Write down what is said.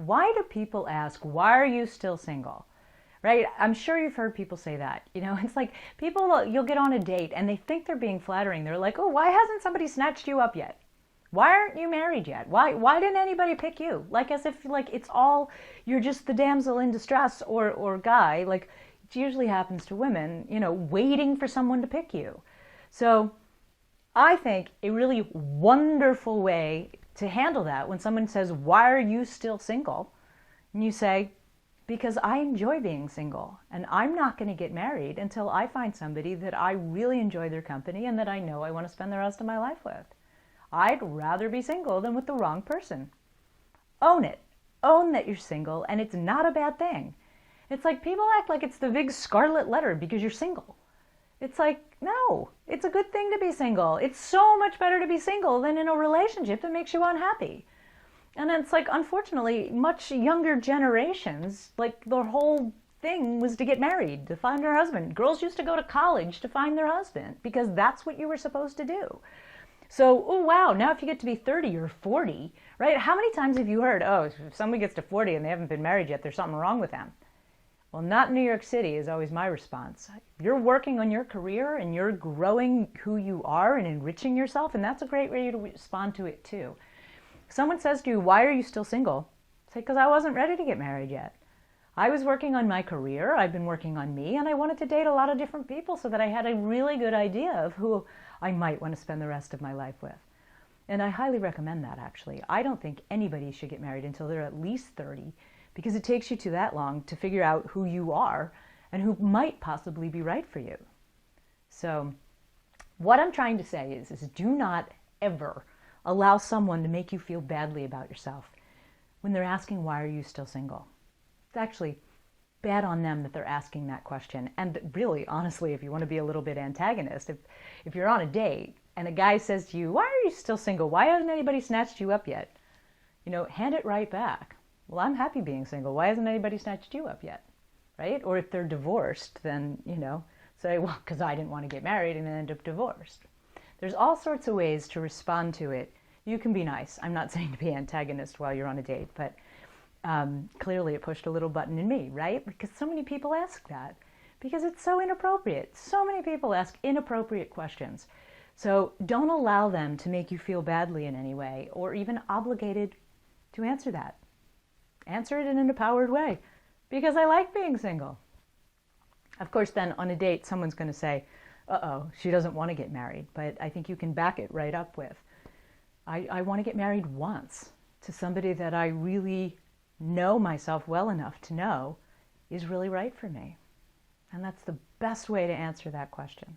Why do people ask, why are you still single? Right? I'm sure you've heard people say that. It's like people, you'll get on a date and they think they're being flattering. They're like, oh, why hasn't somebody snatched you up yet? Why aren't you married yet? Why didn't anybody pick you? Like as if like it's all, you're just the damsel in distress or guy. Like it usually happens to women, waiting for someone to pick you. So I think a really wonderful way to handle that when someone says, why are you still single? And you say, because I enjoy being single and I'm not going to get married until I find somebody that I really enjoy their company and that I know I want to spend the rest of my life with. I'd rather be single than with the wrong person. Own it. Own that you're single and it's not a bad thing. It's like people act like it's the big scarlet letter because you're single. It's like, no, it's a good thing to be single. It's so much better to be single than in a relationship that makes you unhappy. And it's like, unfortunately, much younger generations, like their whole thing was to get married, to find their husband. Girls used to go to college to find their husband because that's what you were supposed to do. So, oh wow, now if you get to be 30 or 40, right? How many times have you heard, oh, if somebody gets to 40 and they haven't been married yet, there's something wrong with them? Well, not in New York City is always my response. You're working on your career and you're growing who you are and enriching yourself, and that's a great way to respond to it too. If someone says to you, why are you still single? Say, because I wasn't ready to get married yet. I was working on my career, I've been working on me, and I wanted to date a lot of different people so that I had a really good idea of who I might want to spend the rest of my life with. And I highly recommend that, actually. I don't think anybody should get married until they're at least 30, because it takes you to that long to figure out who you are and who might possibly be right for you. So what I'm trying to say is do not ever allow someone to make you feel badly about yourself when they're asking, why are you still single? It's actually bad on them that they're asking that question. And really, honestly, if you want to be a little bit antagonist, if you're on a date and a guy says to you, why are you still single? Why hasn't anybody snatched you up yet? Hand it right back. Well, I'm happy being single. Why hasn't anybody snatched you up yet? Right? Or if they're divorced, then, say, well, because I didn't want to get married and then end up divorced. There's all sorts of ways to respond to it. You can be nice. I'm not saying to be antagonist while you're on a date, but clearly it pushed a little button in me, right? Because so many people ask that. Because it's so inappropriate. So many people ask inappropriate questions. So don't allow them to make you feel badly in any way or even obligated to answer that. Answer it in an empowered way, because I like being single. Of course, then on a date, someone's going to say, uh-oh, she doesn't want to get married. But I think you can back it right up with, I want to get married once to somebody that I really know myself well enough to know is really right for me. And that's the best way to answer that question.